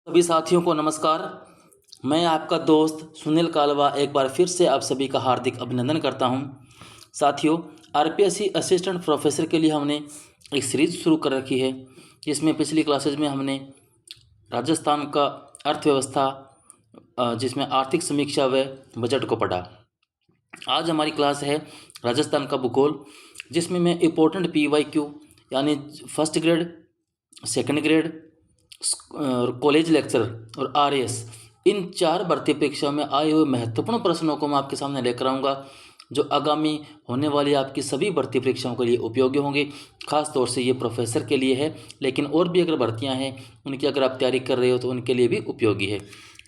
सभी साथियों को नमस्कार। मैं आपका दोस्त सुनील कालवा एक बार फिर से आप सभी का हार्दिक अभिनंदन करता हूं। साथियों, आरपीएससी असिस्टेंट प्रोफेसर के लिए हमने एक सीरीज़ शुरू कर रखी है, जिसमें पिछली क्लासेज में हमने राजस्थान का अर्थव्यवस्था, जिसमें आर्थिक समीक्षा व बजट को पढ़ा। आज हमारी क्लास है राजस्थान का भूगोल, जिसमें मैं इम्पोर्टेंट PYQ यानी first grade, second grade, college lecture और RAS, इन 4 भर्ती परीक्षाओं में आए हुए महत्वपूर्ण प्रश्नों को मैं आपके सामने लेकर आऊँगा, जो आगामी होने वाली आपकी सभी भर्ती परीक्षाओं के लिए उपयोगी होंगे। खास तौर से ये प्रोफेसर के लिए है, लेकिन और भी अगर भर्तियां हैं उनकी अगर आप तैयारी कर रहे हो तो उनके लिए भी उपयोगी है।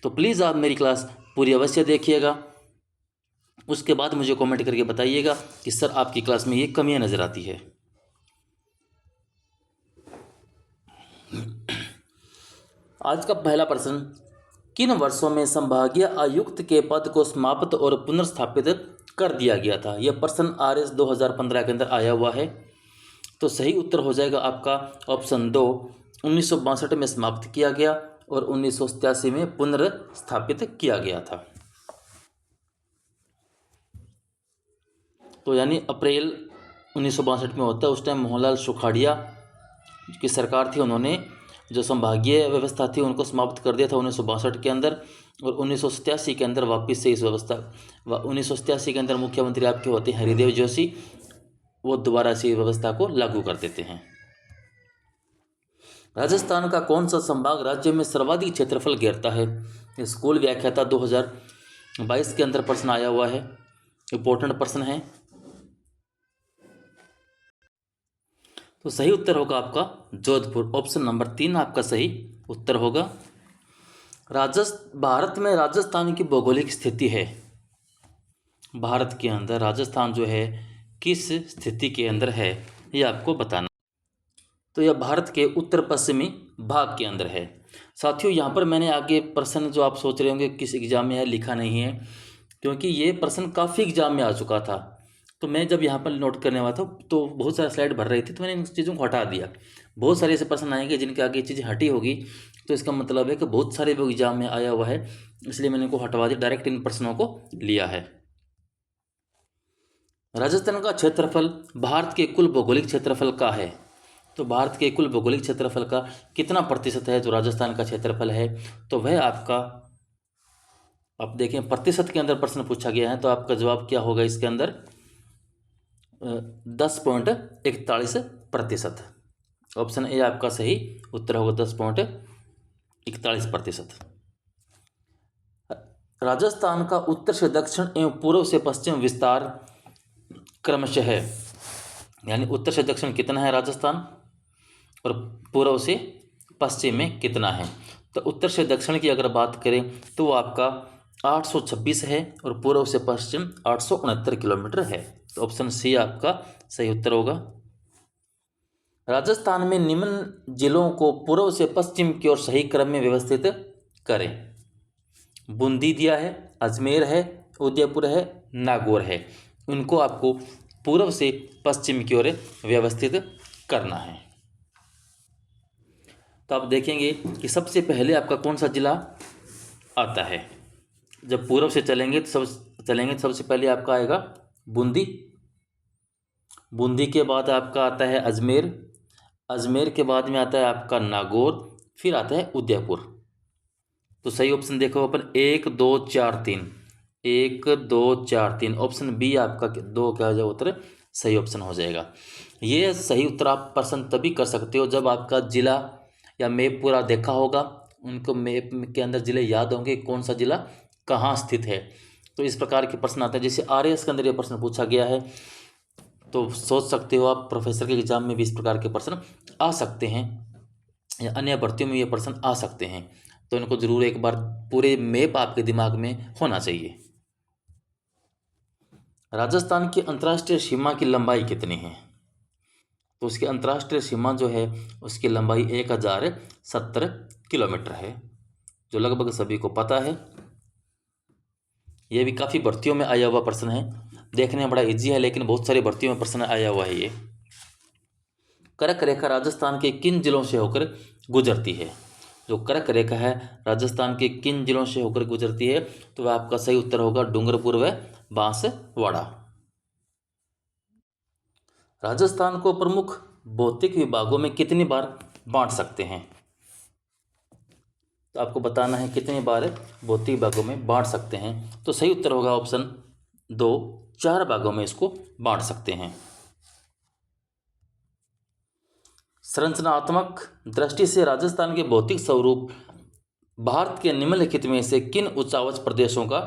तो प्लीज़ आप मेरी क्लास पूरी अवश्य देखिएगा। उसके बाद मुझे कमेंट करके बताइएगा कि सर आपकी क्लास में ये कमियां नज़र आती है। आज का पहला प्रश्न, किन वर्षों में संभागीय आयुक्त के पद को समाप्त और पुनर्स्थापित कर दिया गया था? यह प्रश्न RS 2015 के अंदर आया हुआ है। तो सही उत्तर हो जाएगा आपका ऑप्शन 2, 1962 में समाप्त किया गया और 1987 में पुनर्स्थापित किया गया था। तो यानी अप्रैल 1962 में होता है। उस टाइम मोहनलाल सुखाड़िया की सरकार थी, उन्होंने जो संभागीय व्यवस्था थी उनको समाप्त कर दिया था 1962 के अंदर, और 1987 के अंदर वापस से इस व्यवस्था 1987 के अंदर मुख्यमंत्री आपके होते हैं हरिदेव जोशी, वो दोबारा से व्यवस्था को लागू कर देते हैं। राजस्थान का कौन सा संभाग राज्य में सर्वाधिक क्षेत्रफल घेरता है? स्कूल व्याख्याता 2022 के अंदर प्रश्न आया हुआ है, इंपॉर्टेंट प्रश्न है। तो सही उत्तर होगा आपका जोधपुर। ऑप्शन नंबर 3 आपका सही उत्तर होगा। भारत में राजस्थान की भौगोलिक स्थिति है, भारत के अंदर राजस्थान जो है किस स्थिति के अंदर है ये आपको बताना। तो यह भारत के उत्तर पश्चिमी भाग के अंदर है। साथियों, यहाँ पर मैंने आगे प्रश्न जो आप सोच रहे होंगे किस एग्जाम में है, लिखा नहीं है, क्योंकि ये प्रश्न काफ़ी एग्जाम में आ चुका था। तो मैं जब यहाँ पर नोट करने वाला था तो बहुत सारे स्लाइड भर रही थी, तो मैंने इन चीज़ों को हटा दिया। बहुत सारे ऐसे प्रश्न आएंगे जिनके आगे चीज़ें हटी होगी, तो इसका मतलब है कि बहुत सारे वो एग्जाम में आया हुआ है, इसलिए मैंने इनको हटवा दिया, डायरेक्ट इन प्रश्नों को लिया है। राजस्थान का क्षेत्रफल भारत के कुल भौगोलिक क्षेत्रफल का है। तो भारत के कुल भौगोलिक क्षेत्रफल का कितना प्रतिशत है जो राजस्थान का क्षेत्रफल है? तो वह आपका, आप देखें प्रतिशत के अंदर प्रश्न पूछा गया है, तो आपका जवाब क्या होगा इसके अंदर? 10.41%। ऑप्शन ए आपका सही उत्तर होगा, 10.41%। राजस्थान का उत्तर से दक्षिण एवं पूर्व से पश्चिम विस्तार क्रमशः है, यानी उत्तर से दक्षिण कितना है राजस्थान और पूर्व से पश्चिम में कितना है? तो उत्तर से दक्षिण की अगर बात करें तो वो आपका 826 है और पूर्व से पश्चिम 869 किलोमीटर है। तो ऑप्शन सी आपका सही उत्तर होगा। राजस्थान में निम्न जिलों को पूर्व से पश्चिम की ओर सही क्रम में व्यवस्थित करें। बूंदी दिया है, अजमेर है, उदयपुर है, नागौर है। उनको आपको पूर्व से पश्चिम की ओर व्यवस्थित करना है। तो आप देखेंगे कि सबसे पहले आपका कौन सा जिला आता है। जब पूर्व से चलेंगे तो सबसे पहले आपका आएगा बूंदी। बूंदी के बाद आपका आता है अजमेर। अजमेर के बाद में आता है आपका नागौर, फिर आता है उदयपुर। तो सही ऑप्शन देखो अपन 1 2 4 3, 1 2 4 3, ऑप्शन बी आपका 2 क्या हो जाएगा उत्तर? सही ऑप्शन हो जाएगा। ये सही उत्तर आप प्रश्न तभी कर सकते हो जब आपका जिला या मैप पूरा देखा होगा, उनको मैप के अंदर जिले याद होंगे कौन सा जिला कहाँ स्थित है। तो इस प्रकार के प्रश्न आते हैं। जैसे RAS के अंदर ये प्रश्न पूछा गया है, तो सोच सकते हो आप प्रोफेसर के एग्जाम में भी इस प्रकार के प्रश्न आ सकते हैं, या अन्य भर्तियों में ये प्रश्न आ सकते हैं। तो इनको जरूर एक बार पूरे मैप आपके दिमाग में होना चाहिए। राजस्थान की अंतर्राष्ट्रीय सीमा की लंबाई कितनी है? तो उसकी अंतर्राष्ट्रीय सीमा जो है उसकी लंबाई 1070 किलोमीटर है, जो लगभग सभी को पता है। यह भी काफ़ी भर्तियों में आया हुआ प्रश्न है, देखने में बड़ा इजी है लेकिन बहुत सारी भर्तियों में प्रश्न आया हुआ है ये। कर्क रेखा राजस्थान के किन जिलों से होकर गुजरती है? जो कर्क रेखा है राजस्थान के किन जिलों से होकर गुजरती है, तो वह आपका सही उत्तर होगा डूंगरपुर व बांसवाड़ा। राजस्थान को प्रमुख भौतिक विभागों में कितनी बार बांट सकते हैं, तो आपको बताना है कितनी बार भौतिक विभागों में बांट सकते हैं। तो सही उत्तर होगा ऑप्शन 2, 4 भागों में इसको बांट सकते हैं। संरचनात्मक दृष्टि से राजस्थान के भौतिक स्वरूप भारत के निम्नलिखित में से किन उच्चावच प्रदेशों का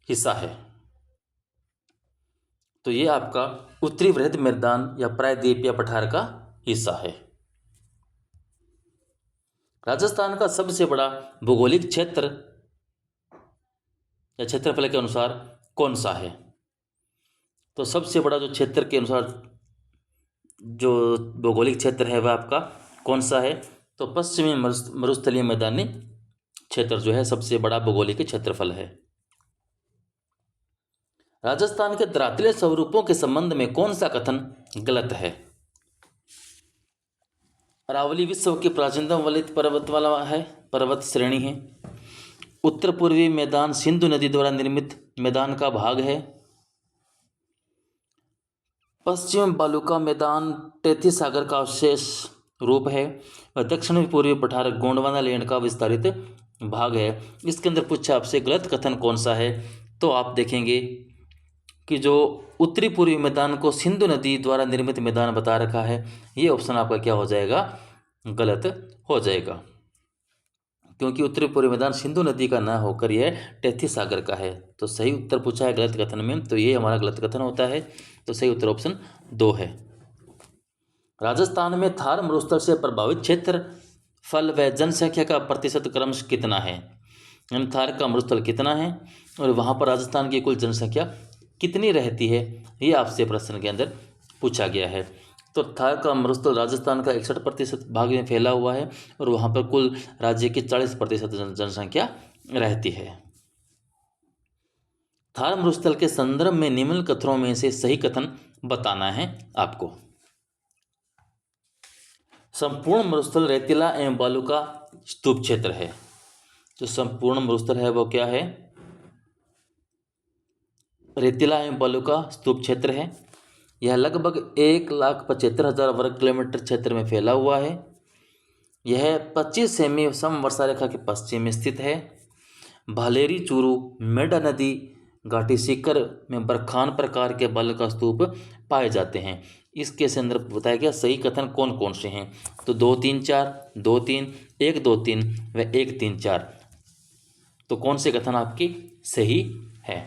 हिस्सा है, तो ये आपका उत्तरी वृहद मैदान या प्रायद्वीप या पठार का हिस्सा है। राजस्थान का सबसे बड़ा भौगोलिक क्षेत्र या क्षेत्रफल के अनुसार कौन सा है, तो सबसे बड़ा जो क्षेत्र के अनुसार जो भौगोलिक क्षेत्र है वह आपका कौन सा है, तो पश्चिमी मरुस्थलीय मैदानी क्षेत्र जो है सबसे बड़ा भौगोलिक क्षेत्रफल है। राजस्थान के धरातलीय स्वरूपों के संबंध में कौन सा कथन गलत है, अरावली विश्व की प्राचीनतम वलित पर्वत वाला है, पर्वत श्रेणी है। उत्तर पूर्वी मैदान सिंधु नदी द्वारा निर्मित मैदान का भाग है। पश्चिम बालुका मैदान टेथी सागर का अवशेष रूप है। और दक्षिण पूर्वी पठार गोंडवाना लैंड का विस्तारित भाग है। इसके अंदर पूछा आपसे गलत कथन कौन सा है, तो आप देखेंगे कि जो उत्तरी पूर्वी मैदान को सिंधु नदी द्वारा निर्मित मैदान बता रखा है, ये ऑप्शन आपका क्या हो जाएगा, गलत हो जाएगा, क्योंकि उत्तरी पूर्वी मैदान सिंधु नदी का ना होकर यह टेथी सागर का है। तो सही उत्तर पूछा है गलत कथन में, तो ये हमारा गलत कथन होता है। तो सही उत्तर ऑप्शन 2 है। राजस्थान में थार मरुस्थल से प्रभावित क्षेत्रफल व जनसंख्या का प्रतिशत क्रमश कितना है, यानी थार का मरुस्थल कितना है और वहाँ पर राजस्थान की कुल जनसंख्या कितनी रहती है, ये आपसे प्रश्न के अंदर पूछा गया है। तो थार का मरुस्थल राजस्थान का 61% भाग में फैला हुआ है और वहाँ पर कुल राज्य की 40% जनसंख्या रहती है। थार मरुस्थल के संदर्भ में निम्न कथनों में से सही कथन बताना है आपको। संपूर्ण मरुस्थल रेतीला एवं बालू का स्तूप क्षेत्र है। जो संपूर्ण मरुस्थल है वो क्या है, रेतीला एवं बालू का स्तूप क्षेत्र है। यह लगभग 1,75,000 वर्ग किलोमीटर क्षेत्र में फैला हुआ है। यह 25 सेमी समवर्षा रेखा के पश्चिम में स्थित है। भालेरी चूरू मेढा नदी घाटी सीकर में बरखान प्रकार के बालू का स्तूप पाए जाते हैं। इसके संदर्भ बताया गया सही कथन कौन कौन से हैं, तो 2, 3, 4, 2, 3, 1, 2, 3 व 1, 3, 4। तो कौन से कथन आपकी सही है,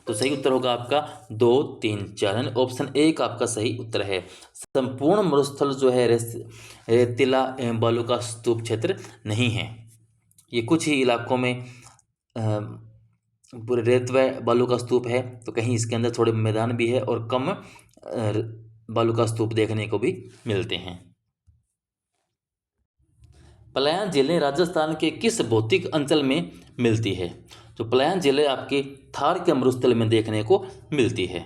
तो सही उत्तर होगा आपका 2, 3, 4, यानी ऑप्शन 1 आपका सही उत्तर है। संपूर्ण मरुस्थल जो है रेतीला एवं बालू का स्तूप क्षेत्र नहीं है। ये कुछ ही इलाकों में पूरे रेत व बालू का स्तूप है, तो कहीं इसके अंदर थोड़े मैदान भी है और कम बालू का स्तूप देखने को भी मिलते हैं। पलायन झीलें राजस्थान के किस भौतिक अंचल में मिलती है, तो पलायन झीलें आपके थार के मरुस्थल में देखने को मिलती है।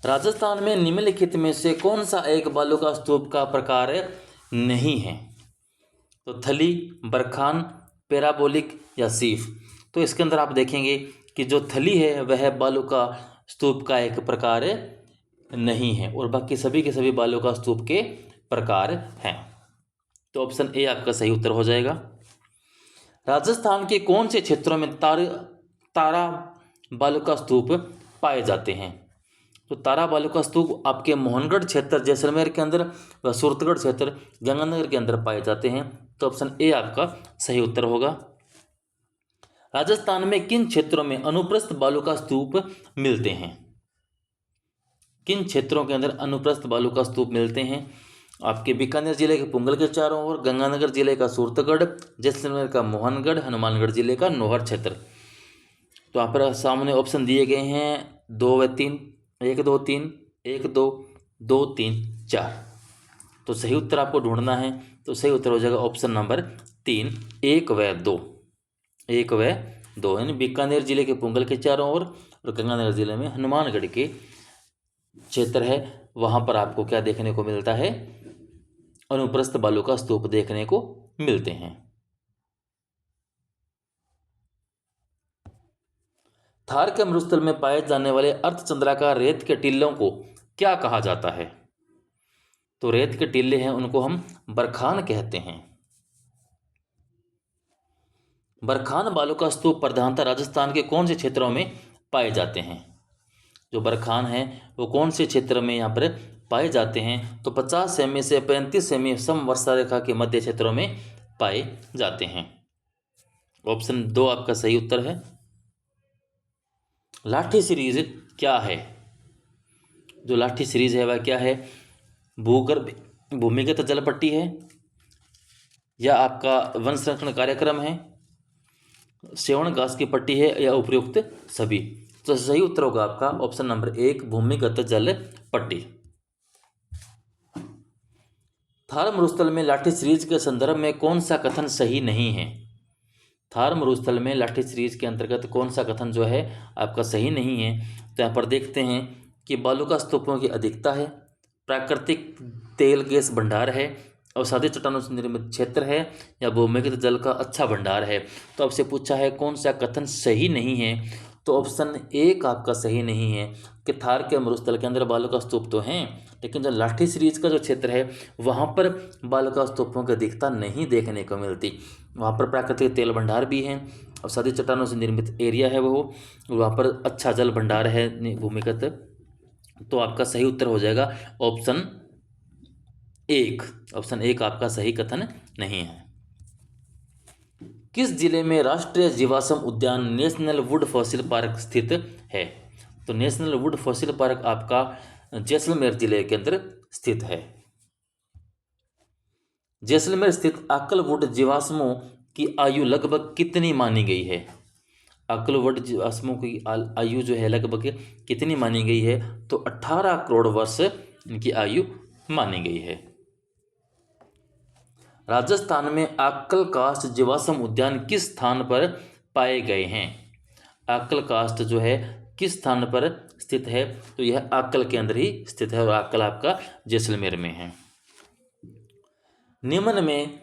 राजस्थान में निम्नलिखित में से कौन सा एक बालू का स्तूप का प्रकार नहीं है, तो थली, बरखान, पैराबोलिक या सीफ। तो इसके अंदर आप देखेंगे कि जो थली है वह बालू का स्तूप का एक प्रकार नहीं है और बाकी सभी के सभी बालू का स्तूप के प्रकार हैं। तो ऑप्शन ए आपका सही उत्तर हो जाएगा। राजस्थान के कौन से क्षेत्रों में तारा बालू का स्तूप पाए जाते हैं, तो तारा बालू का स्तूप आपके मोहनगढ़ क्षेत्र जैसलमेर के अंदर व सूरतगढ़ क्षेत्र गंगानगर के अंदर पाए जाते हैं। तो ऑप्शन ए आपका सही उत्तर होगा। राजस्थान में किन क्षेत्रों में अनुप्रस्थ बालू का स्तूप मिलते हैं, किन क्षेत्रों के अंदर अनुप्रस्थ बालू का स्तूप मिलते हैं, आपके बीकानेर जिले के पुंगल के चारों ओर, गंगानगर जिले का सूरतगढ़, जैसलमेर का मोहनगढ़, हनुमानगढ़ जिले का नौहर क्षेत्र। तो यहाँ पर सामने ऑप्शन दिए गए हैं 2 व 3, 1, 2, 3, 1, 2, 2, 3, 4। तो सही उत्तर आपको ढूंढना है, तो सही उत्तर हो जाएगा ऑप्शन नंबर 3, 1 व 2, 1 व 2, यानी बीकानेर जिले के पुंगल के चारों ओर और गंगानगर जिले में हनुमानगढ़ के क्षेत्र है, वहाँ पर आपको क्या देखने को मिलता है, अनुप्रस्थ बालू का स्तूप देखने को मिलते हैं। थार के मरुस्थल में पाए जाने वाले अर्धचंद्राकार रेत के टीलों को क्या कहा जाता है? तो रेत के टीले हैं उनको हम बरखान कहते हैं। बरखान बालू का स्तूप प्रधानतः राजस्थान के कौन से क्षेत्रों में पाए जाते हैं? जो बरखान है वो कौन से क्षेत्र में यहाँ पर पाए जाते हैं? तो 50 सेमी से 35 सेमी समवर्षा रेखा के मध्य क्षेत्रों में पाए जाते हैं। ऑप्शन 2 आपका सही उत्तर है। लाठी सीरीज क्या है? जो लाठी सीरीज है वह क्या है? भूगर्भ भूमिगत जल पट्टी है, या आपका वन संरक्षण कार्यक्रम है, सेवन घास की पट्टी है, या उपयुक्त सभी? तो सही उत्तर होगा आपका ऑप्शन नंबर 1 भूमिगत जल पट्टी। थार मरुस्थल में लाठी सीरीज के संदर्भ में कौन सा कथन सही नहीं है? थार मरुस्थल में लाठी सीरीज के अंतर्गत कौन सा कथन जो है आपका सही नहीं है? तो यहाँ पर देखते हैं कि बालू का स्तूपों की अधिकता है, प्राकृतिक तेल गैस भंडार है, अवसादी चट्टानों से निर्मित क्षेत्र है, या भूमिगत जल का अच्छा भंडार है। तो आपसे पूछा है कौन सा कथन सही नहीं है, तो ऑप्शन 1 आपका सही नहीं है कि थार के मरुस्थल के अंदर बालू का स्तूप तो हैं, लेकिन जो लाठी सीरीज का जो क्षेत्र है वहाँ पर बालू का स्तूपों की अधिकता नहीं देखने को मिलती। वहाँ पर प्राकृतिक तेल भंडार भी हैं, अवसादी चट्टानों से निर्मित एरिया है वो, वहाँ पर अच्छा जल भंडार है भूमिगत। तो आपका सही उत्तर हो जाएगा ऑप्शन 1। ऑप्शन 1 आपका सही कथन नहीं है। किस जिले में राष्ट्रीय जीवाश्म उद्यान नेशनल वुड फॉसिल पार्क स्थित है? तो नेशनल वुड फॉसिल पार्क आपका जैसलमेर जिले के अंदर स्थित है। जैसलमेर स्थित आकलवुड जीवाश्मों की आयु लगभग कितनी मानी गई है? आकलवुड जीवाश्मों की आयु जो है लगभग कितनी मानी गई है? तो 18 करोड़ वर्ष इनकी आयु मानी गई है। राजस्थान में आक्कल कास्ट जीवाश्म उद्यान किस स्थान पर पाए गए हैं? आक्कल कास्ट जो है किस स्थान पर स्थित है? तो यह आक्कल के अंदर ही स्थित है, और आक्कल आपका जैसलमेर में है। निम्न में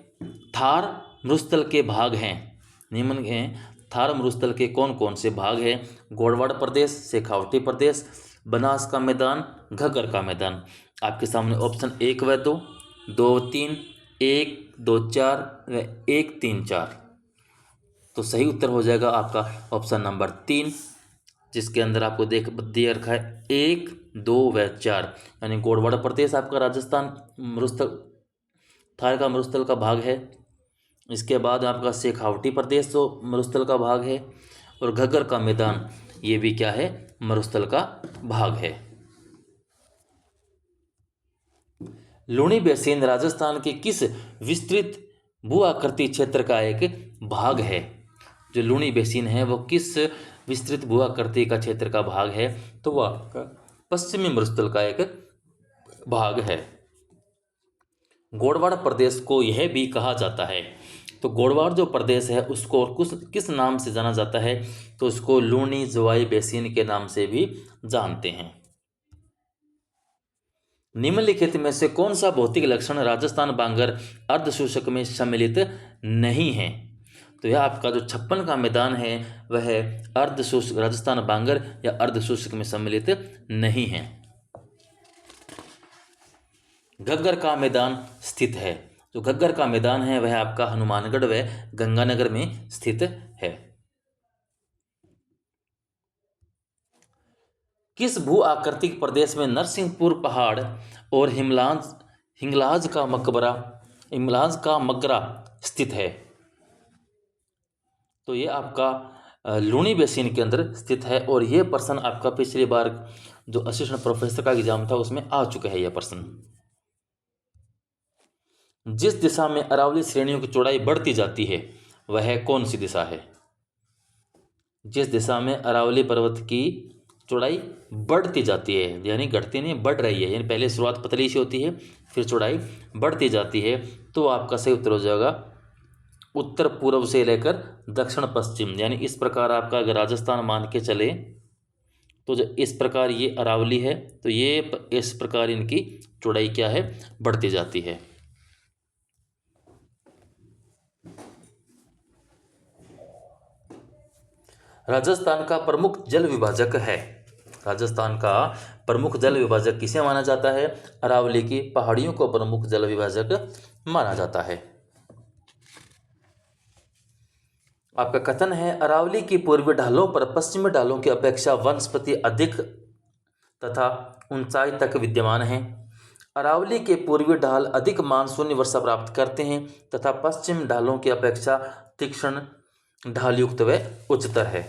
थार मरुस्थल के भाग हैं। निम्न में थार मरुस्थल के कौन कौन से भाग हैं? गोडवाड़ प्रदेश, शेखावटी प्रदेश, बनास का मैदान, घग्गर का मैदान। आपके सामने ऑप्शन 1 व 2, 2 3, 1 2 4 व 1 3 4। तो सही उत्तर हो जाएगा आपका ऑप्शन नंबर 3, जिसके अंदर आपको दिया रखा है 1 2 व 4, यानी गोडवाड़ प्रदेश आपका राजस्थान मरुस्थल थार का मरुस्थल का भाग है। इसके बाद आपका शेखावटी प्रदेश तो मरुस्थल का भाग है, और घग्गर का मैदान ये भी क्या है? मरुस्थल का भाग है। लूणी बेसिन राजस्थान के किस विस्तृत भू आकृति क्षेत्र का एक भाग है? जो लूणी बेसिन है वो किस विस्तृत भू आकृति का क्षेत्र का भाग है? तो वह आपका पश्चिमी मरुस्थल का एक भाग है। गोडवाड़ प्रदेश को यह भी कहा जाता है, तो गोडवाड़ जो प्रदेश है उसको किस नाम से जाना जाता है? तो उसको लूणी जोवाई बेसिन के नाम से भी जानते हैं। निम्नलिखित में से कौन सा भौतिक लक्षण राजस्थान बांगर अर्धशोषक में सम्मिलित नहीं है? तो यह आपका जो 56 का मैदान है वह अर्धशोषक राजस्थान बांगर या अर्धशोषक में सम्मिलित नहीं है। घग्गर का मैदान स्थित है। जो घग्गर का मैदान है वह आपका हनुमानगढ़ व गंगानगर में स्थित है। किस भू आकृतिक प्रदेश में नरसिंहपुर पहाड़ और हिंगलाज का मकबरा स्थित है? तो ये आपका लूणी बेसिन के अंदर स्थित है, और ये प्रश्न आपका पिछली बार जो असिस्टेंट प्रोफेसर का एग्जाम था उसमें आ चुका है यह प्रश्न। जिस दिशा में अरावली श्रेणियों की चौड़ाई बढ़ती जाती है वह कौन सी दिशा है? जिस दिशा में अरावली पर्वत की चौड़ाई बढ़ती जाती है, यानी घटती नहीं बढ़ रही है, यानी पहले शुरुआत पतली सी होती है फिर चौड़ाई बढ़ती जाती है, तो आपका सही उत्तर हो जाएगा उत्तर पूर्व से लेकर दक्षिण पश्चिम। यानी इस प्रकार आपका अगर राजस्थान मान के चले तो जो इस प्रकार ये अरावली है तो ये इस प्रकार इनकी चौड़ाई क्या है? बढ़ती जाती है। राजस्थान का प्रमुख जल विभाजक है। राजस्थान का प्रमुख जल विभाजक किसे माना जाता है? अरावली की पहाड़ियों को प्रमुख जल विभाजक माना जाता है। आपका कथन है, अरावली की पूर्वी ढालों पर पश्चिमी ढालों की अपेक्षा वनस्पति अधिक तथा ऊंचाई तक विद्यमान है। अरावली के पूर्वी ढाल अधिक मानसूनी वर्षा प्राप्त करते हैं तथा पश्चिम ढालों की अपेक्षा तीक्ष्ण ढालयुक्त व उच्चतर है।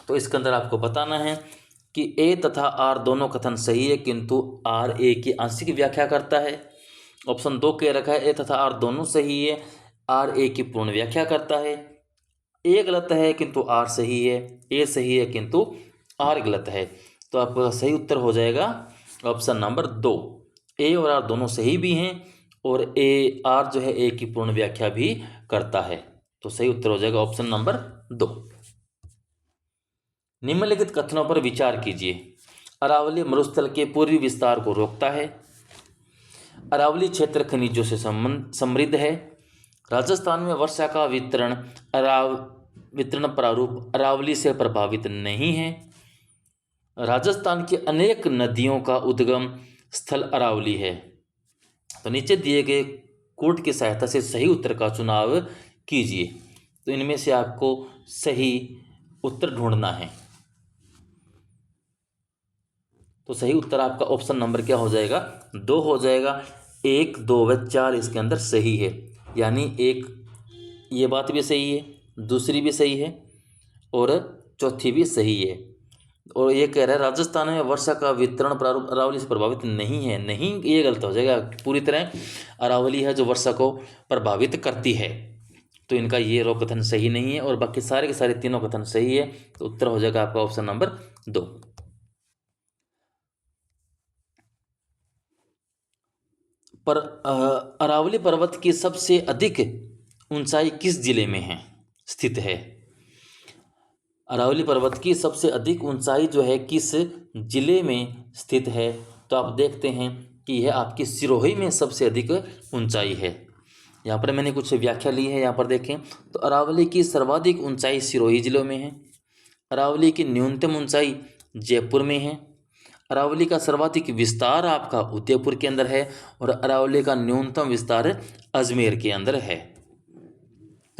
तो इसके अंदर आपको बताना है कि ए तथा आर दोनों कथन सही है, किंतु आर ए की आंशिक व्याख्या करता है। ऑप्शन 2 कह रखा है ए तथा आर दोनों सही है, आर ए की पूर्ण व्याख्या करता है। ए गलत है किंतु आर सही है, ए सही है किंतु आर गलत है। तो आपका सही उत्तर हो जाएगा ऑप्शन नंबर 2। ए और आर दोनों सही भी हैं और ए आर जो है ए की पूर्ण व्याख्या भी करता है। तो सही उत्तर हो जाएगा ऑप्शन नंबर 2। निम्नलिखित कथनों पर विचार कीजिए। अरावली मरुस्थल के पूर्वी विस्तार को रोकता है। अरावली क्षेत्र खनिजों से समृद्ध है। राजस्थान में वर्षा का वितरण प्रारूप अरावली से प्रभावित नहीं है। राजस्थान की अनेक नदियों का उद्गम स्थल अरावली है। तो नीचे दिए गए कोड की सहायता से सही उत्तर का चुनाव कीजिए। तो इनमें से आपको सही उत्तर ढूंढना है। तो सही उत्तर आपका ऑप्शन नंबर क्या हो जाएगा? 2 हो जाएगा। 1, 2 व 4 इसके अंदर सही है, यानी एक ये बात भी सही है, दूसरी भी सही है और चौथी भी सही है। और ये कह रहा है राजस्थान में वर्षा का वितरण प्रारूप अरावली से प्रभावित नहीं है। नहीं, ये गलत हो जाएगा। पूरी तरह अरावली है जो वर्षा को प्रभावित करती है। तो इनका ये रो कथन सही नहीं है और बाकी सारे के सारे तीनों कथन सही है। तो उत्तर हो जाएगा आपका ऑप्शन नंबर 2। पर अरावली पर्वत की सबसे अधिक ऊंचाई किस जिले में है स्थित है? अरावली पर्वत की सबसे अधिक ऊंचाई जो है किस जिले में स्थित है? तो आप देखते हैं कि यह आपकी सिरोही में सबसे अधिक ऊंचाई है। यहाँ पर मैंने कुछ व्याख्या ली है, यहाँ पर देखें तो अरावली की सर्वाधिक ऊंचाई सिरोही जिले में है। अरावली की न्यूनतम ऊंचाई जयपुर में है। अरावली का सर्वाधिक विस्तार आपका उदयपुर के अंदर है और अरावली का न्यूनतम विस्तार अजमेर के अंदर है।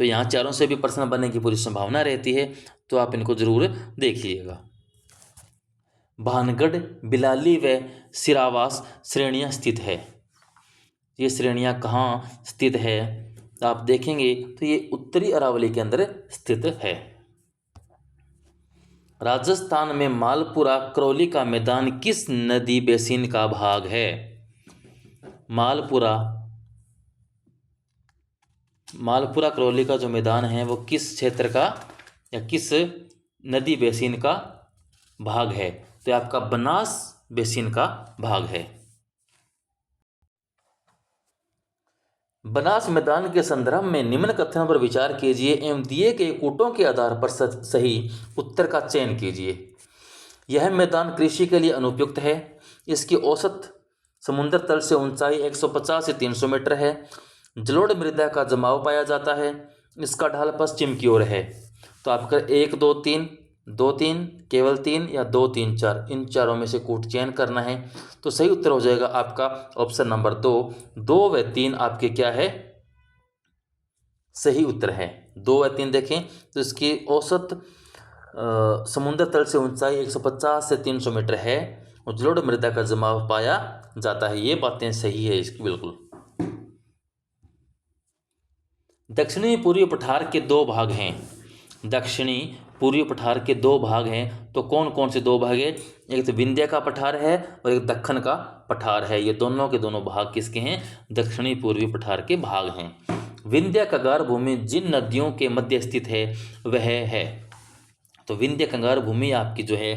तो यहाँ चारों से भी प्रश्न बनने की पूरी संभावना रहती है, तो आप इनको जरूर देखिएगा। भानगढ़, बिलाली व सिरावास श्रेणियाँ स्थित है। ये श्रेणियाँ कहाँ स्थित है आप देखेंगे तो ये उत्तरी अरावली के अंदर स्थित है। राजस्थान में मालपुरा करौली का मैदान किस नदी बेसिन का भाग है? मालपुरा करौली का जो मैदान है वो किस क्षेत्र का या किस नदी बेसिन का भाग है? तो आपका बनास बेसिन का भाग है। बनास मैदान के संदर्भ में निम्न कथनों पर विचार कीजिए एवं दिए गए कूटों के आधार पर सही उत्तर का चयन कीजिए। यह मैदान कृषि के लिए अनुपयुक्त है। इसकी औसत समुद्र तल से ऊंचाई 150 से 300 मीटर है। जलोढ़ मृदा का जमाव पाया जाता है। इसका ढाल पश्चिम की ओर है। तो आपका 1, 2, 3, 2, 3, केवल 3 या 2, 3, 4 इन चारों में से कूट चयन करना है। तो सही उत्तर हो जाएगा आपका ऑप्शन नंबर 2। 2 व 3 आपके क्या है? सही उत्तर है। 2 व 3 देखें तो इसकी औसत समुद्र तल से ऊंचाई 150 से 300 मीटर है और जलोढ़ मृदा का जमाव पाया जाता है। ये बातें सही है इसकी बिल्कुल। दक्षिणी पूर्वी पठार के 2 भाग हैं। दक्षिणी पूर्वी पठार के 2 भाग हैं। तो कौन कौन से 2 भाग हैं? एक तो विंध्य का पठार है और एक दक्कन का पठार है। ये दोनों के दोनों भाग किसके हैं? दक्षिणी पूर्वी पठार के भाग हैं। विंध्य कंगार भूमि जिन नदियों के मध्य स्थित है वह है। तो विंध्य कंगार भूमि आपकी जो है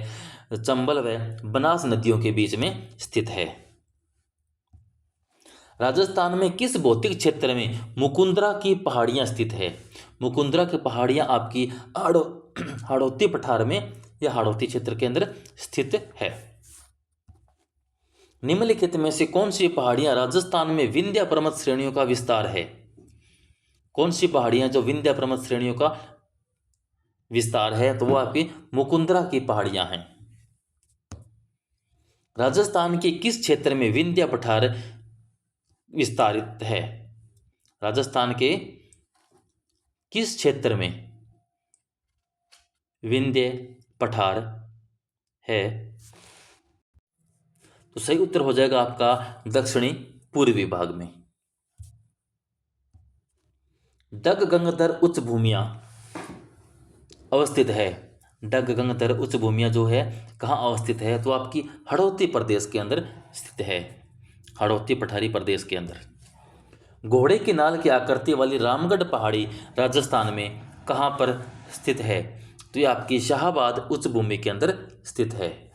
चंबल व बनास नदियों के बीच में स्थित है। राजस्थान में किस भौतिक क्षेत्र में मुकुंदरा की पहाड़ियां स्थित है? मुकुंदरा की पहाड़ियां आपकी हाड़ौती पठार में या हाड़ौती क्षेत्र के अंदर स्थित है। निम्नलिखित में से कौन सी पहाड़ियां राजस्थान में विंध्य पर्वत श्रेणियों का विस्तार है? कौन सी पहाड़ियां जो विंध्य पर्वत श्रेणियों का विस्तार है तो वो आपकी मुकुंदरा की पहाड़ियां हैं। राजस्थान के किस क्षेत्र में विंध्य पठार विस्तारित है? राजस्थान के किस क्षेत्र में विंध्य पठार है? तो सही उत्तर हो जाएगा आपका दक्षिणी पूर्वी भाग में। डग गंगधर उच्च भूमियां अवस्थित है। डग गंगधर उच्च भूमियां जो है कहाँ अवस्थित है? तो आपकी हड़ौती प्रदेश के अंदर स्थित है, हड़ौती पठारी प्रदेश के अंदर। घोड़े की नाल की आकृति वाली रामगढ़ पहाड़ी राजस्थान में कहाँ पर स्थित है? तो ये आपकी शाहाबाद उच्च भूमि के अंदर स्थित है।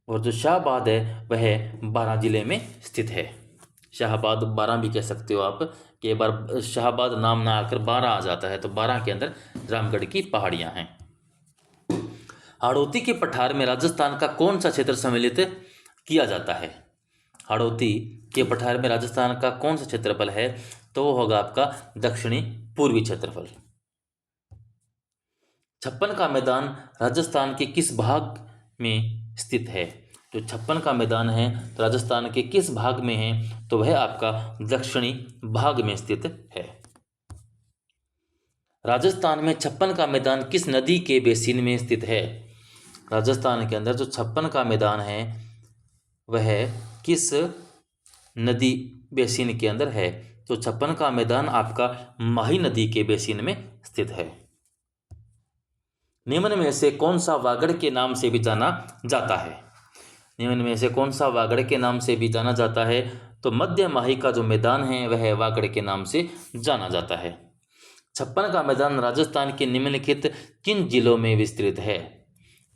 और जो शाहाबाद है वह बारां जिले में स्थित है। शाहाबाद बारां भी कह सकते हो आप, कि एक बार शाहाबाद नाम ना आकर बारां आ जाता है, तो बारां के अंदर रामगढ़ की पहाड़ियां हैं। हाड़ौती के पठार में राजस्थान का कौन सा क्षेत्र सम्मिलित किया जाता है? हाड़ौती के पठार में राजस्थान का कौन सा क्षेत्रफल है? तो वो होगा आपका दक्षिणी पूर्वी क्षेत्रफल। छप्पन का मैदान राजस्थान के किस भाग में स्थित है? जो छप्पन का मैदान है तो राजस्थान के किस भाग में है? तो वह आपका दक्षिणी भाग में स्थित है। राजस्थान में छप्पन का मैदान किस नदी के बेसिन में स्थित है? राजस्थान के अंदर जो छप्पन का मैदान है वह किस नदी बेसिन के अंदर है? तो छप्पन का मैदान आपका माही नदी के बेसिन में स्थित है। निम्न में से कौन सा वागड़ के नाम से भी जाना जाता है? निम्न में से कौन सा वागड़ के नाम से भी जाना जाता है? तो मध्य माही का जो मैदान है वह वागड़ के नाम से जाना जाता है। छप्पन का मैदान राजस्थान के निम्नलिखित किन जिलों में विस्तृत है?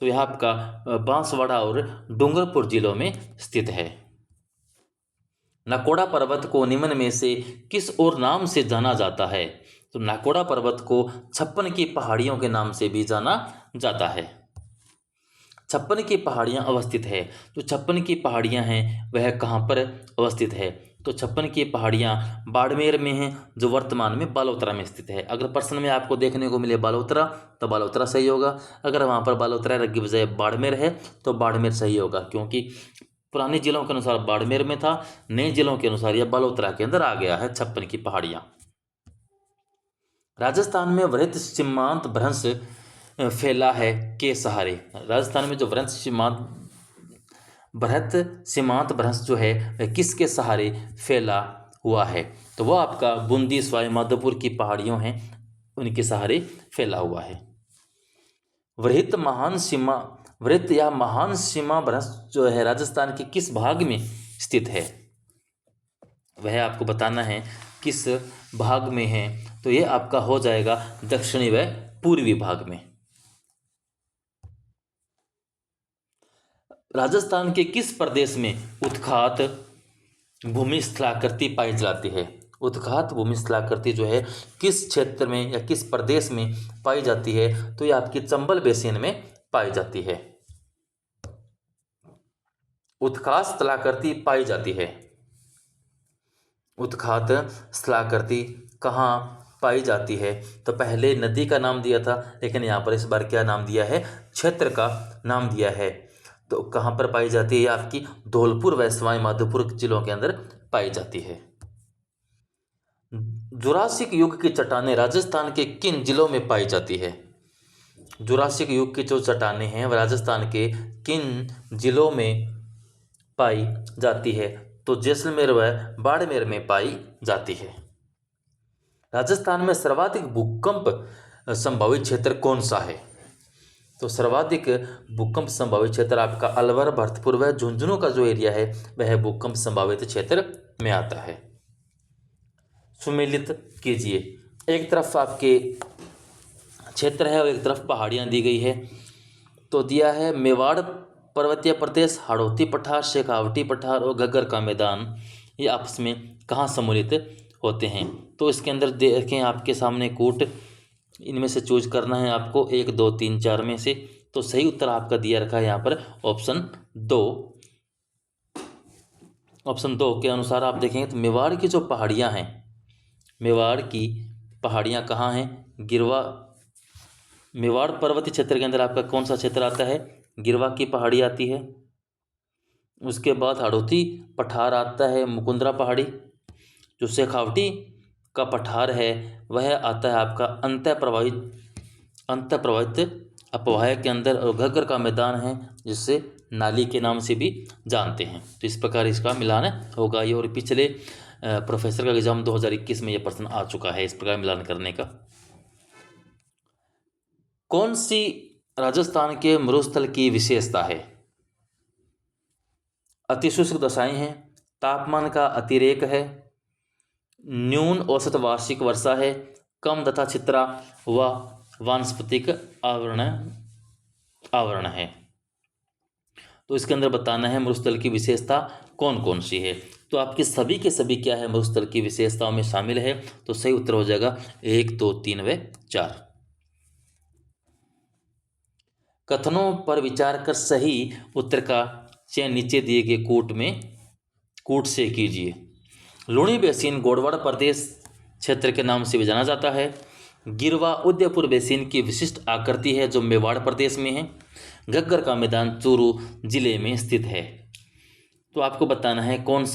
तो यह आपका बांसवाड़ा और डूंगरपुर जिलों में स्थित है। नाकोड़ा पर्वत को निम्न में से किस और नाम से जाना जाता है? तो नाकोड़ा पर्वत को छप्पन की पहाड़ियों के नाम से भी जाना जाता है। छप्पन की पहाड़ियां अवस्थित है, जो छप्पन की पहाड़ियां हैं वह कहाँ पर अवस्थित है? तो छप्पन की पहाड़ियां बाड़मेर में हैं, जो वर्तमान में बालोतरा में स्थित है। अगर प्रश्न में आपको देखने को मिले बालोतरा तो बालोतरा सही होगा। अगर वहाँ पर बालोतरा की बजाय बाड़मेर है तो बाड़मेर सही होगा, क्योंकि पुराने जिलों के अनुसार बाड़मेर में था, नए जिलों के अनुसार यह बालोतरा के अंदर आ गया है छप्पन की पहाड़ियां। राजस्थान में वृहत सीमांत भ्रंश फैला है के सहारे? राजस्थान में जो बृहत सीमांत भ्रंश जो है वह किसके सहारे फैला हुआ है? तो वह आपका बूंदी सवाई माधोपुर की पहाड़ियों हैं, उनके सहारे फैला हुआ है। वृहत या महान सीमा भ्रंश जो है राजस्थान के किस भाग में स्थित है? वह आपको बताना है किस भाग में है। तो यह आपका हो जाएगा दक्षिणी व पूर्वी भाग में। राजस्थान के किस प्रदेश में उत्खात भूमि स्थलाकृति पाई जाती है? उत्खात भूमि स्थलाकृति जो है किस क्षेत्र में या किस प्रदेश में पाई जाती है? तो यह आपकी चंबल बेसिन में पाई जाती है। उत्खात स्थलाकृति पाई जाती है। उत्खात स्थलाकृति कहाँ पाई जाती है? तो पहले नदी का नाम दिया था, लेकिन यहाँ पर इस बार क्या नाम दिया है? क्षेत्र का नाम दिया है। तो कहाँ पर पाई जाती है? आपकी धौलपुर व सवाई माधोपुर जिलों के अंदर पाई जाती है। जुरासिक युग की चट्टानें राजस्थान के किन जिलों में पाई जाती है? जुरासिक युग की जो चट्टानें हैं वह राजस्थान के किन जिलों में पाई जाती है? तो जैसलमेर व बाड़मेर में पाई जाती है। राजस्थान में सर्वाधिक भूकंप संभावित क्षेत्र कौन सा है? तो सर्वाधिक भूकंप संभावित क्षेत्र आपका अलवर, भरतपुर व झुंझुनू का जो एरिया है वह भूकंप संभावित क्षेत्र में आता है। सुमेलित कीजिए, एक तरफ आपके क्षेत्र है और एक तरफ पहाड़ियाँ दी गई है। तो दिया है मेवाड़ पर्वतीय प्रदेश, हाड़ौती पठार, शेखावटी पठार और घग्गर का मैदान, ये आपस में कहाँ सम्मिलित होते हैं? तो इसके अंदर देखें आपके सामने कूट, इनमें से चूज करना है आपको 1, 2, 3, 4 में से। तो सही उत्तर आपका दिया रखा है यहाँ पर ऑप्शन 2। ऑप्शन 2 के अनुसार आप देखेंगे तो मेवाड़ की जो पहाड़ियाँ हैं, मेवाड़ की पहाड़ियाँ कहाँ हैं? गिरवा, मेवाड़ पर्वतीय क्षेत्र के अंदर आपका कौन सा क्षेत्र आता है? गिरवा की पहाड़ी आती है। उसके बाद हाड़ौती पठार आता है, मुकुंदरा पहाड़ी। जो शेखावटी का पठार है वह आता है आपका अंत प्रवाहित अपवाह के अंदर, और घग्गर का मैदान है जिससे नाली के नाम से भी जानते हैं। तो इस प्रकार इसका मिलान होगा ये, और पिछले प्रोफेसर का एग्जाम 2021 में ये प्रश्न आ चुका है इस प्रकार मिलान करने का। कौन सी राजस्थान के मरुस्थल की विशेषता है? अतिशुष्क दशाएं हैं, तापमान का अतिरेक है, न्यून औसत वार्षिक वर्षा है, कम तथा छितरा व वानस्पतिक आवरण है। तो इसके अंदर बताना है मरुस्थल की विशेषता कौन कौन सी है। तो आपके सभी के सभी क्या है, मरुस्थल की विशेषताओं में शामिल है। तो सही उत्तर हो जाएगा 1, 2, 3 व 4। कथनों पर विचार कर सही उत्तर का चयन नीचे दिए गए कूट से कीजिए। लुणी बेसिन गोडवाड़ प्रदेश क्षेत्र के नाम से भी जाना जाता है। गिरवा उदयपुर बेसिन की विशिष्ट आकृति है जो मेवाड़ प्रदेश में है। घग्गर का मैदान चूरू जिले में स्थित है। तो आपको बताना है कौन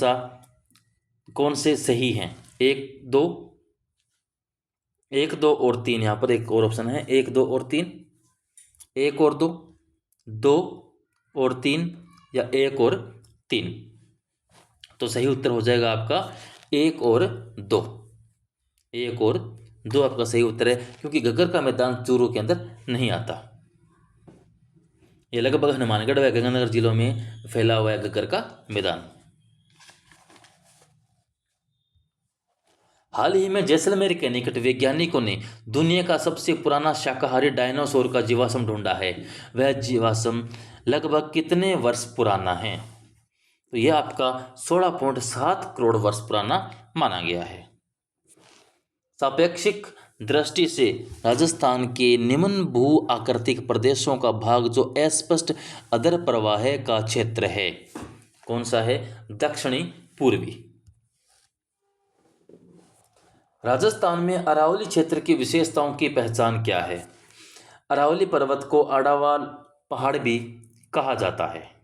से सही हैं। 1, 2 और 3, यहाँ पर एक और ऑप्शन है 1, 2 और 3, 1 और 2, 2 और 3 या 1 और 3। तो सही उत्तर हो जाएगा आपका 1 और 2। 1 और 2 आपका सही उत्तर है, क्योंकि घग्गर का मैदान चूरू के अंदर नहीं आता। ये लगभग हनुमानगढ़ व गंगानगर जिलों में फैला हुआ है घग्गर का मैदान। हाल ही में जैसलमेर के निकट वैज्ञानिकों ने दुनिया का सबसे पुराना शाकाहारी डायनासोर का जीवाश्म ढूंढा है। वह जीवाश्म लगभग कितने वर्ष पुराना है? तो यह आपका 16.7 करोड़ वर्ष पुराना माना गया है। सापेक्षिक दृष्टि से राजस्थान के निम्न भू आकृतिक प्रदेशों का भाग जो अस्पष्ट अधर प्रवाह का क्षेत्र है, कौन सा है? दक्षिणी पूर्वी। राजस्थान में अरावली क्षेत्र की विशेषताओं की पहचान क्या है? अरावली पर्वत को अडावाल पहाड़ भी कहा जाता है।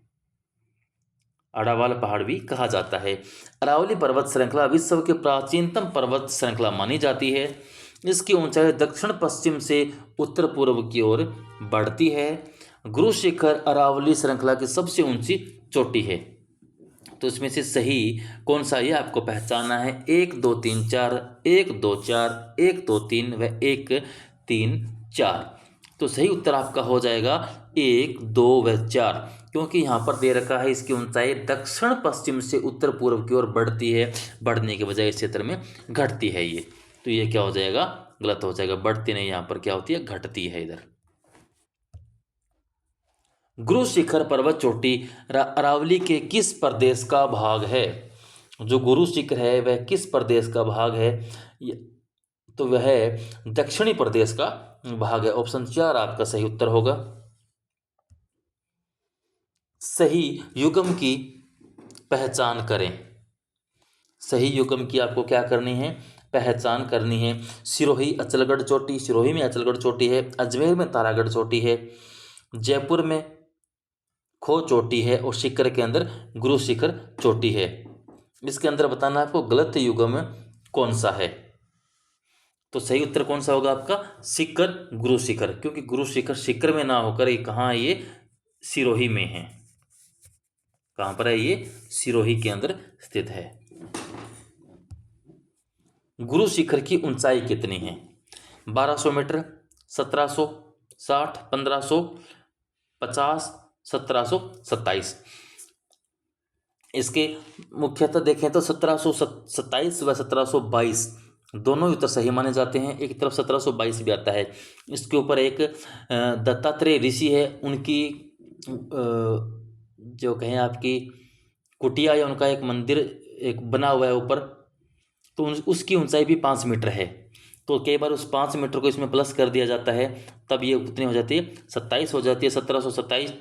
अडावाल पहाड़ भी कहा जाता है। अरावली पर्वत श्रृंखला विश्व की प्राचीनतम पर्वत श्रृंखला मानी जाती है। इसकी ऊंचाई दक्षिण पश्चिम से उत्तर पूर्व की ओर बढ़ती है। गुरु शिखर अरावली श्रृंखला की सबसे ऊंची चोटी है। तो इसमें से सही कौन सा ये आपको पहचानना है। 1, 2, 3, 4, 1, 2, 4, 1, 2, 3 व 1, 3, 4। तो सही उत्तर आपका हो जाएगा 1, 2 व 4, क्योंकि यहाँ पर दे रखा है इसकी ऊंचाई दक्षिण पश्चिम से उत्तर पूर्व की ओर बढ़ती है, बढ़ने के बजाय इस क्षेत्र में घटती है ये। तो ये क्या हो जाएगा? गलत हो जाएगा। बढ़ती नहीं, यहाँ पर क्या होती है? घटती है इधर। गुरु शिखर पर्वत चोटी अरावली के किस प्रदेश का भाग है? जो गुरु शिखर है वह किस प्रदेश का भाग है? तो वह दक्षिणी प्रदेश का भाग है। ऑप्शन 4 आपका सही उत्तर होगा। सही युग्म की पहचान करें। सही युग्म की आपको क्या करनी है? पहचान करनी है। सिरोही अचलगढ़ चोटी, सिरोही में अचलगढ़ चोटी है। अजमेर में तारागढ़ चोटी है। जयपुर में खो चोटी है, और शिखर के अंदर गुरु शिखर चोटी है। इसके अंदर बताना आपको गलत युग्म कौन सा है। तो सही उत्तर कौन सा होगा आपका? शिखर, गुरु शिखर, क्योंकि गुरु शिखर शिखर में ना होकर ये कहाँ है? ये सिरोही में है। कहाँ पर है? ये सिरोही के अंदर स्थित है। गुरु शिखर की ऊंचाई कितनी है? 1200 मीटर, 1760, 1550, 1727। इसके मुख्यतः देखें तो 1727 व 1722 दोनों उत्तर सही माने जाते हैं। एक तरफ 1722 भी आता है। इसके ऊपर एक दत्तात्रेय ऋषि है, उनकी जो कहें आपकी कुटिया या उनका एक मंदिर एक बना हुआ है ऊपर, तो उसकी ऊंचाई भी 5 मीटर है। तो कई बार उस 5 मीटर को इसमें प्लस कर दिया जाता है, तब ये कितनी हो जाती है? 27 हो जाती है, 1727।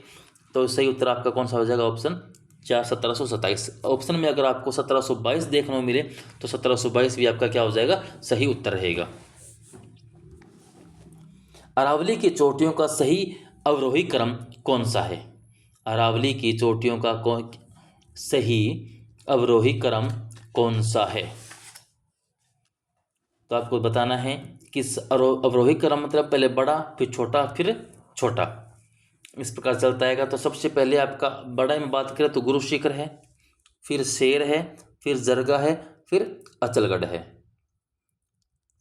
तो सही उत्तर आपका कौन सा हो जाएगा? ऑप्शन 4, 1727। ऑप्शन में अगर आपको 1722 देखने को मिले तो 1722 भी आपका क्या हो जाएगा? सही उत्तर रहेगा। अरावली की चोटियों का सही अवरोही क्रम कौन सा है? अरावली की चोटियों का सही अवरोही क्रम कौन सा है? तो आपको बताना है कि अवरोही क्रम मतलब पहले बड़ा, फिर छोटा, फिर छोटा, इस प्रकार चलता है। तो सबसे पहले आपका बड़ा में बात करें तो गुरु शिखर है, फिर शेर है, फिर जरगा है, फिर अचलगढ़ है।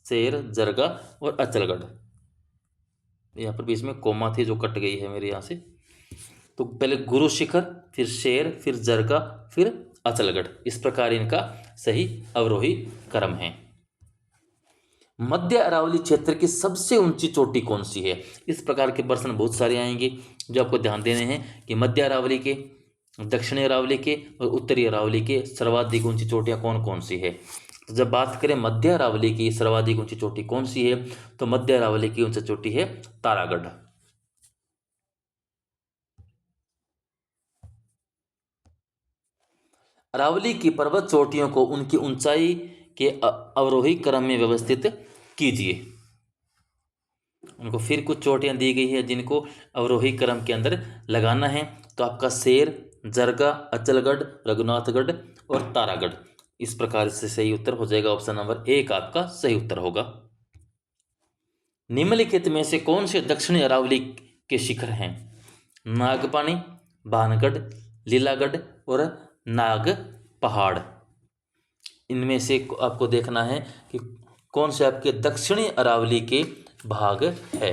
शेर, जरगा और अचलगढ़। यहाँ पर बीच में कोमा थी जो कट गई है मेरे यहाँ से। तो पहले गुरु शिखर, फिर शेर, फिर जरगा, फिर अचलगढ़, इस प्रकार इनका सही अवरोही क्रम है। मध्य अरावली क्षेत्र की सबसे ऊंची चोटी कौन सी है? इस प्रकार के प्रश्न बहुत सारे आएंगे जो आपको ध्यान देने हैं कि मध्य अरावली के, दक्षिणी अरावली के और उत्तरी अरावली के सर्वाधिक ऊंची चोटियां कौन कौन सी है। तो जब बात करें मध्य अरावली की सर्वाधिक ऊंची चोटी कौन सी है, तो मध्य अरावली की ऊंची चोटी है तारागढ़। अरावली की पर्वत चोटियों को उनकी ऊंचाई के अवरोही क्रम में व्यवस्थित कीजिए। उनको फिर कुछ चोटियां दी गई है जिनको अवरोही क्रम के अंदर लगाना है। तो आपका शेर, जरगा, अचलगढ़, रघुनाथगढ़ और तारागढ़, इस प्रकार से सही उत्तर हो जाएगा। ऑप्शन नंबर 1 आपका सही उत्तर होगा। निम्नलिखित में से कौन से दक्षिणी अरावली के शिखर हैं? नागपानी, भानगढ़, लीलागढ़ और नाग पहाड़। इनमें से आपको देखना है कि कौन से आपके दक्षिणी अरावली के भाग है।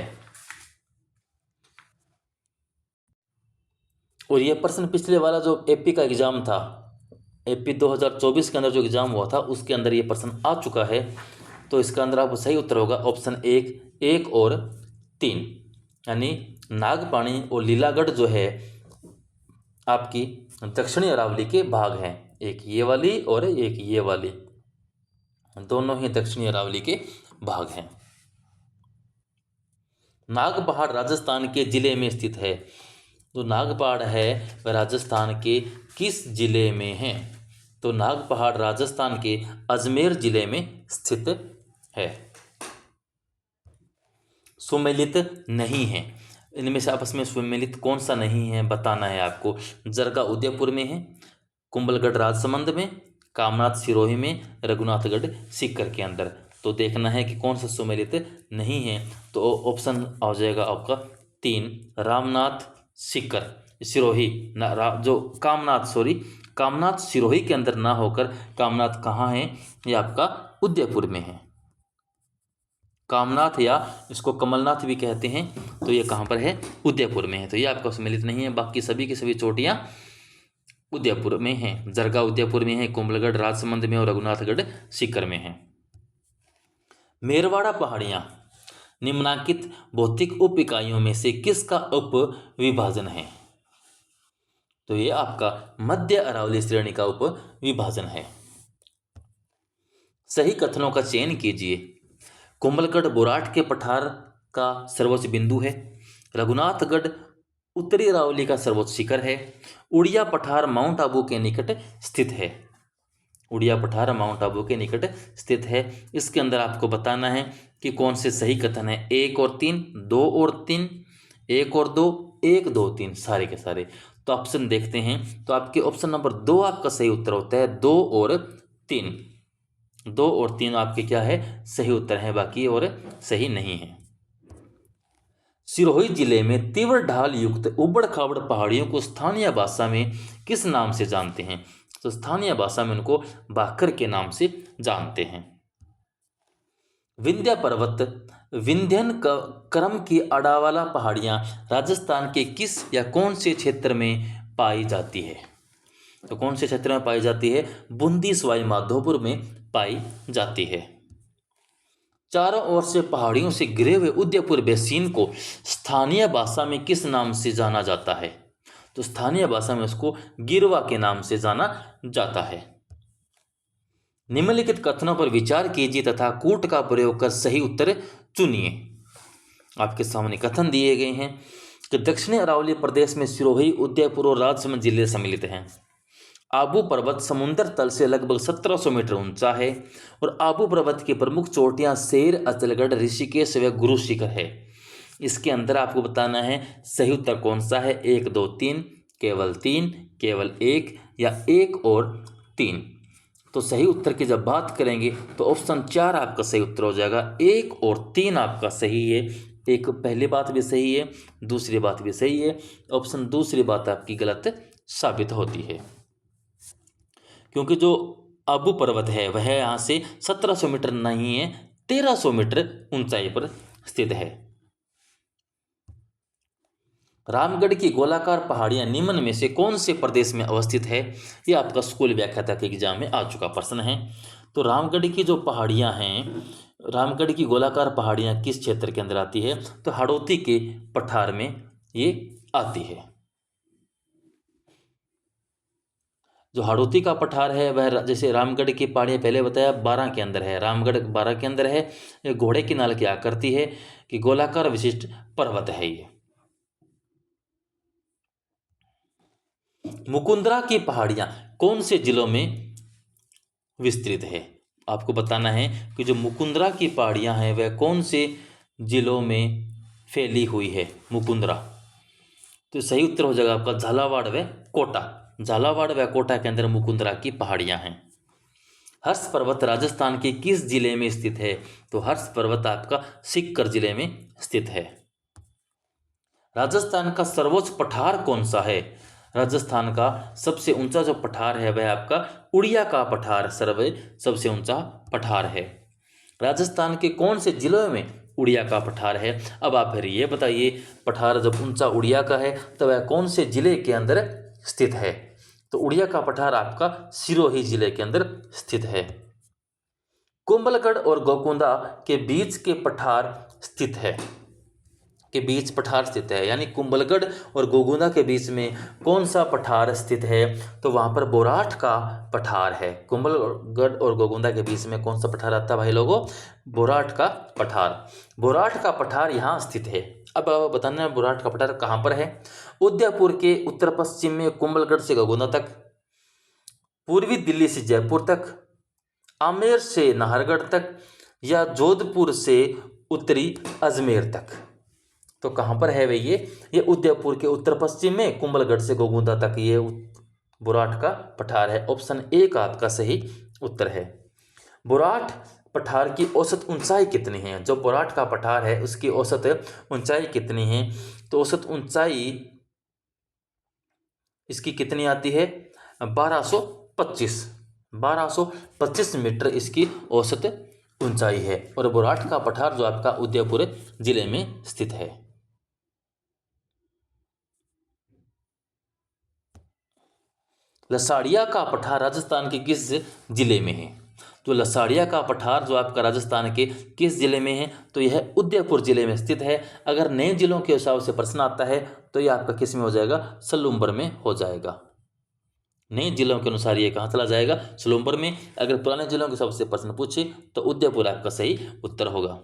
और ये प्रश्न पिछले वाला जो एपी का एग्जाम था, एपी 2024 के अंदर जो एग्जाम हुआ था उसके अंदर ये प्रश्न आ चुका है। तो इसका अंदर आपको सही उत्तर होगा ऑप्शन 1 और 3, यानी नागपानी और लीलागढ़ जो है आपकी दक्षिणी अरावली के भाग हैं। एक ये वाली और एक ये वाली, दोनों ही दक्षिणी अरावली के भाग हैं। नाग पहाड़ राजस्थान के जिले में स्थित है। तो नाग पहाड़ है वह राजस्थान के किस जिले में है? तो नाग पहाड़ राजस्थान के अजमेर जिले में स्थित है। सुमेलित नहीं है। इनमें से आपस में सुमेलित कौन सा नहीं है बताना है आपको। जरगा उदयपुर में है, कुंभलगढ़ राजसमंद में, कामनाथ सिरोही में, रघुनाथगढ़ सीकर के अंदर। तो देखना है कि कौन सा सुमेलित नहीं है। तो ऑप्शन आ जाएगा आपका 3, रामनाथ सीकर सिरोही जो कामनाथ सिरोही के अंदर ना होकर कामनाथ कहाँ है? ये आपका उदयपुर में है। कामनाथ या इसको कमलनाथ भी कहते हैं, तो ये कहाँ पर है? उदयपुर में है। तो ये आपका सम्मिलित नहीं है। बाकी सभी की सभी चोटियाँ उदयपुर में हैं। जरगा उदयपुर में है, कुंभलगढ़ राजसमंद में और रघुनाथगढ़ सीकर में है। मेरवाड़ा पहाड़ियाँ निम्नांकित भौतिक उप इकाइयों में से किसका उप विभाजन है? तो ये आपका मध्य अरावली श्रेणी का उप विभाजन है। सही कथनों का चयन कीजिए। कुंभलगढ़ बुराट के पठार का सर्वोच्च बिंदु है। रघुनाथगढ़ उत्तरी अरावली का सर्वोच्च शिखर है। उड़िया पठार माउंट आबू के निकट स्थित है। उड़िया पठार माउंट आबू के निकट स्थित है। इसके अंदर आपको बताना है कि कौन से सही कथन है। 1 और 3, 2 और 3, 1 और 2, 1, 2, 3, सारे के सारे। तो ऑप्शन देखते हैं। तो आपके ऑप्शन नंबर 2 आपका सही उत्तर होता है। 2 और 3, 2 और 3 आपके क्या है? सही उत्तर है। बाकी और सही नहीं है। सिरोही जिले में तीव्र ढाल युक्त उबड़ खाबड़ पहाड़ियों को स्थानीय भाषा में किस नाम से जानते हैं? तो स्थानीय भाषा में उनको बाखर के नाम से जानते हैं। विंध्य पर्वत विंध्यन क्रम की अडावाला पहाड़ियां राजस्थान के किस या कौन से क्षेत्र में पाई जाती है? तो कौन से क्षेत्र में पाई जाती है? बूंदी सवाई माधोपुर में पाई जाती है। चारों ओर से पहाड़ियों से घिरे हुए उदयपुर बेसिन को स्थानीय भाषा में किस नाम से जाना जाता है? तो स्थानीय भाषा में उसको गिरवा के नाम से जाना जाता है। निम्नलिखित कथनों पर विचार कीजिए तथा कूट का प्रयोग कर सही उत्तर चुनिए। आपके सामने कथन दिए गए हैं कि दक्षिणी अरावली प्रदेश में सिरोही, उदयपुर और राजसमंद जिले सम्मिलित हैं। आबू पर्वत समुद्र तल से लगभग 1700 मीटर ऊंचा है और आबू पर्वत की प्रमुख चोटियां शेर, अचलगढ़, ऋषिकेश व गुरु शिखर है। इसके अंदर आपको बताना है सही उत्तर कौन सा है, 1 2 3, केवल 3, केवल 1 या 1 और 3। तो सही उत्तर की जब बात करेंगे तो ऑप्शन 4 आपका सही उत्तर हो जाएगा, 1 और 3 आपका सही है। एक पहली बात भी सही है, दूसरी बात भी सही है, ऑप्शन दूसरी बात आपकी गलत साबित होती है, क्योंकि जो अबू पर्वत है वह यहाँ से 1700 मीटर नहीं है, 1300 मीटर ऊंचाई पर स्थित है। रामगढ़ की गोलाकार पहाड़ियां निम्न में से कौन से प्रदेश में अवस्थित है? ये आपका स्कूल व्याख्याता के एग्जाम में आ चुका प्रश्न है। तो रामगढ़ की जो पहाड़ियां हैं, रामगढ़ की गोलाकार पहाड़ियां किस क्षेत्र के अंदर आती है? तो हाड़ौती के पठार में ये आती है। जो हाड़ौती का पठार है वह, जैसे रामगढ़ की पहाड़ियाँ पहले बताया 12 के अंदर है, रामगढ़ 12 के अंदर है। ये घोड़े की नाल की आकृति है कि गोलाकार विशिष्ट पर्वत है ये। मुकुंदरा की पहाड़ियाँ कौन से जिलों में विस्तृत है? आपको बताना है कि जो मुकुंदरा की पहाड़ियाँ हैं वह कौन से जिलों में फैली हुई है मुकुंदरा। तो सही उत्तर हो जाएगा आपका झालावाड़ व कोटा। झालावाड़ व कोटा के अंदर मुकुंदरा की पहाड़ियाँ हैं। हर्ष पर्वत राजस्थान के किस जिले में स्थित है? तो हर्ष पर्वत आपका सीकर जिले में स्थित है। राजस्थान का सर्वोच्च पठार कौन सा है? राजस्थान का सबसे ऊंचा जो पठार है वह आपका उड़िया का पठार सबसे ऊंचा पठार है। राजस्थान के कौन से जिलों में उड़िया का पठार है? अब आप फिर ये बताइए, पठार जब ऊंचा उड़िया का है तो वह कौन से जिले के अंदर स्थित है? तो उड़िया का पठार आपका सिरोही जिले के अंदर स्थित है। कुंभलगढ़ और गोकुंदा के बीच के पठार स्थित है, के बीच पठार स्थित है, यानी कुंभलगढ़ और गोकुंदा के बीच में कौन सा पठार स्थित है? तो वहां पर बोराट का पठार है। कुंभलगढ़ और गोकुंदा के बीच में कौन सा पठार आता है भाई लोगों? बोराट का पठार। बोराट का पठार यहाँ स्थित है। अब बताना है बोराट का पठार कहाँ पर है? उदयपुर के उत्तर पश्चिम में, कुंभलगढ़ से गोकुंदा तक, पूर्वी दिल्ली से जयपुर तक, आमेर से नाहरगढ़ तक, या जोधपुर से उत्तरी अजमेर तक। तो कहाँ पर है भाई ये उदयपुर के उत्तर पश्चिम में, कुंभलगढ़ से गोकुंदा तक ये बोराट का पठार है। ऑप्शन ए का आपका सही उत्तर है। बोराट पठार की औसत ऊंचाई कितनी है? जो बोराट का पठार है उसकी औसत ऊंचाई कितनी है? तो औसत ऊंचाई इसकी कितनी आती है? 1225 मीटर इसकी औसत ऊंचाई है। और बोराट का पठार जो आपका उदयपुर जिले में स्थित है। लसाड़िया का पठार राजस्थान के किस जिले में है? तो लसाड़िया का पठार जो आपका राजस्थान के किस जिले में है? तो यह उदयपुर जिले में स्थित है। अगर नए जिलों के हिसाब से प्रश्न आता है तो यह आपका किस में हो जाएगा? सलूम्बर में हो जाएगा। नए जिलों के अनुसार ये कहाँ चला जाएगा? सलूम्बर में। अगर पुराने जिलों के हिसाब से प्रश्न पूछे तो उदयपुर आपका सही उत्तर होगा।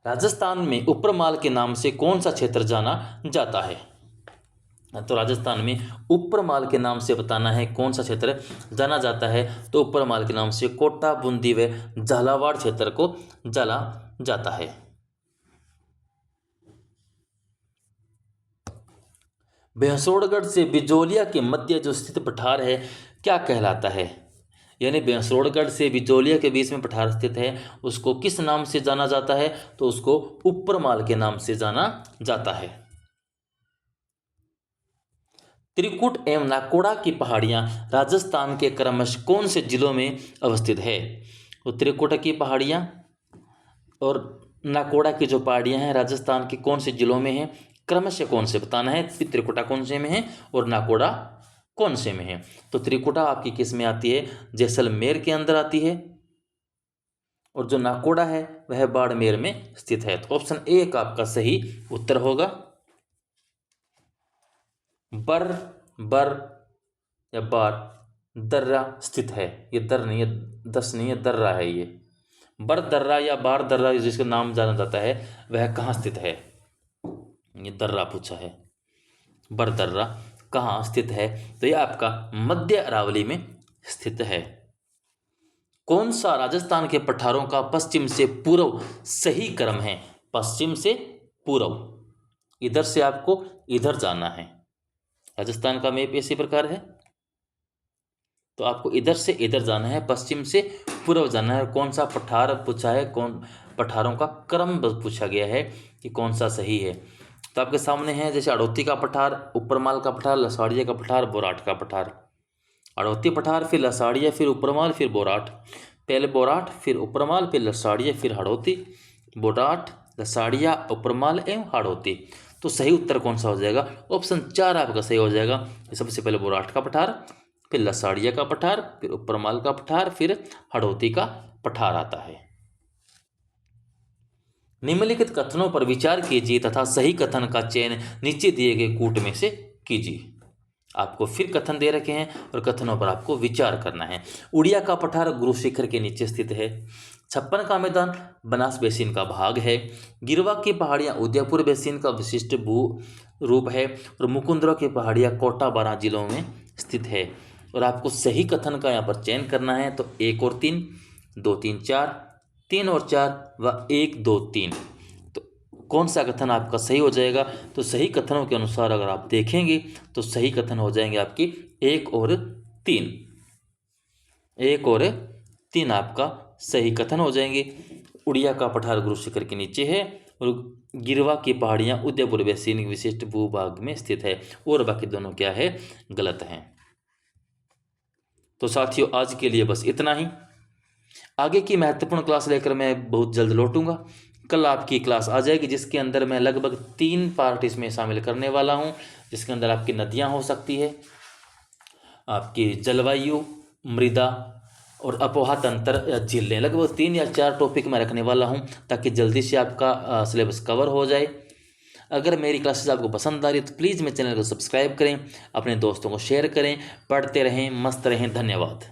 राजस्थान में उपरमाल के नाम से कौन सा क्षेत्र जाना जाता है? तो राजस्थान में उपरमाल के नाम से बताना है कौन सा क्षेत्र जाना जाता है? तो उपरमाल के नाम से कोटा, बूंदी व झालावाड़ क्षेत्र को जाना जाता है। भैंसोड़गढ़ से बिजोलिया के मध्य जो स्थित पठार है क्या कहलाता है? यानी भैंसोड़गढ़ से बिजोलिया के बीच में पठार स्थित है, उसको किस नाम से जाना जाता है? तो उसको उपरमाल के नाम से जाना जाता है। त्रिकुट एवं नाकोड़ा की पहाड़ियां राजस्थान के क्रमशः कौन से जिलों में अवस्थित है? तो त्रिकुट की पहाड़ियां और नाकोड़ा की जो पहाड़ियां हैं राजस्थान के कौन से जिलों में हैं? क्रमशः कौन से बताना है? त्रिकुटा कौन से में है और नाकोड़ा कौन से में है? तो त्रिकुटा आपकी किस में आती है? जैसलमेर के अंदर आती है। और जो नाकोड़ा है वह बाड़मेर में स्थित है। तो ऑप्शन ए का आपका सही उत्तर होगा। बर या बार दर्रा स्थित है। ये दर नहीं है, दस नहीं है, दर्रा है ये। बर दर्रा या बार दर्रा जिसका नाम जाना जाता है वह कहाँ स्थित है? ये दर्रा पूछा है। बर दर्रा कहाँ स्थित है? तो यह आपका मध्य अरावली में स्थित है। कौन सा राजस्थान के पठारों का पश्चिम से पूर्व सही क्रम है? पश्चिम से पूर्व। इधर से आपको इधर जाना है। राजस्थान का मैप इसी प्रकार है, तो आपको इधर से इधर जाना है, पश्चिम से पूर्व जाना है। कौन सा पठार पूछा है, कौन पठारों का क्रम पूछा गया है कि कौन सा सही है। तो आपके सामने है जैसे अड़ोती का पठार, उपरमाल का पठार, लसाड़िया का पठार, बोराट का पठार। अड़ोती पठार, फिर लसाड़िया, फिर उपरमाल, फिर बोराट। पहले बोराट, फिर उपरमाल, फिर लसाड़िया, फिर हड़ौती। बोराट, लसाड़िया, उपरमाल एवं हाड़ौती। तो सही उत्तर कौन सा हो जाएगा? ऑप्शन 4 आपका सही हो जाएगा। सबसे पहले बोराट का पठार, फिर लसाड़िया का पठार, फिर उपरमाल का पठार, फिर हड़ौती का पठार आता है। निम्नलिखित कथनों पर विचार कीजिए तथा सही कथन का चयन नीचे दिए गए कूट में से कीजिए। आपको फिर कथन दे रखे हैं और कथनों पर आपको विचार करना है। उड़िया का पठार गुरु शिखर के नीचे स्थित है। छप्पन का मैदान बनास बेसिन का भाग है। गिरवा की पहाड़ियाँ उदयपुर बेसिन का विशिष्ट भू रूप है और मुकुंदरा की पहाड़ियाँ कोटा बारां जिलों में स्थित है। और आपको सही कथन का यहाँ पर चयन करना है। तो 1 और 3, 2, 3, 4, 3 और 4 व 1, 2, 3। तो कौन सा कथन आपका सही हो जाएगा? तो सही कथनों के अनुसार अगर आप देखेंगे तो सही कथन हो जाएंगे आपकी 1 और 3। 1 और 3 आपका सही कथन हो जाएंगे। उड़िया का पठार गुरु शिखर के नीचे है और गिरवा की पहाड़ियाँ उदयपुर बेसिन विशिष्ट भूभाग में स्थित है। और बाकी दोनों क्या है? गलत हैं। तो साथियों आज के लिए बस इतना ही। आगे की महत्वपूर्ण क्लास लेकर मैं बहुत जल्द लौटूंगा। कल आपकी क्लास आ जाएगी जिसके अंदर मैं लगभग 3 पार्ट इसमें शामिल करने वाला हूं, जिसके अंदर आपकी नदियां हो सकती है, आपकी जलवायु, मृदा और अपोहा तंत्र या झीलें। लगभग 3 या 4 टॉपिक मैं रखने वाला हूं ताकि जल्दी से आपका सिलेबस कवर हो जाए। अगर मेरी क्लासेस आपको पसंद आ रही है तो प्लीज़ मेरे चैनल को सब्सक्राइब करें, अपने दोस्तों को शेयर करें। पढ़ते रहें, मस्त रहें। धन्यवाद।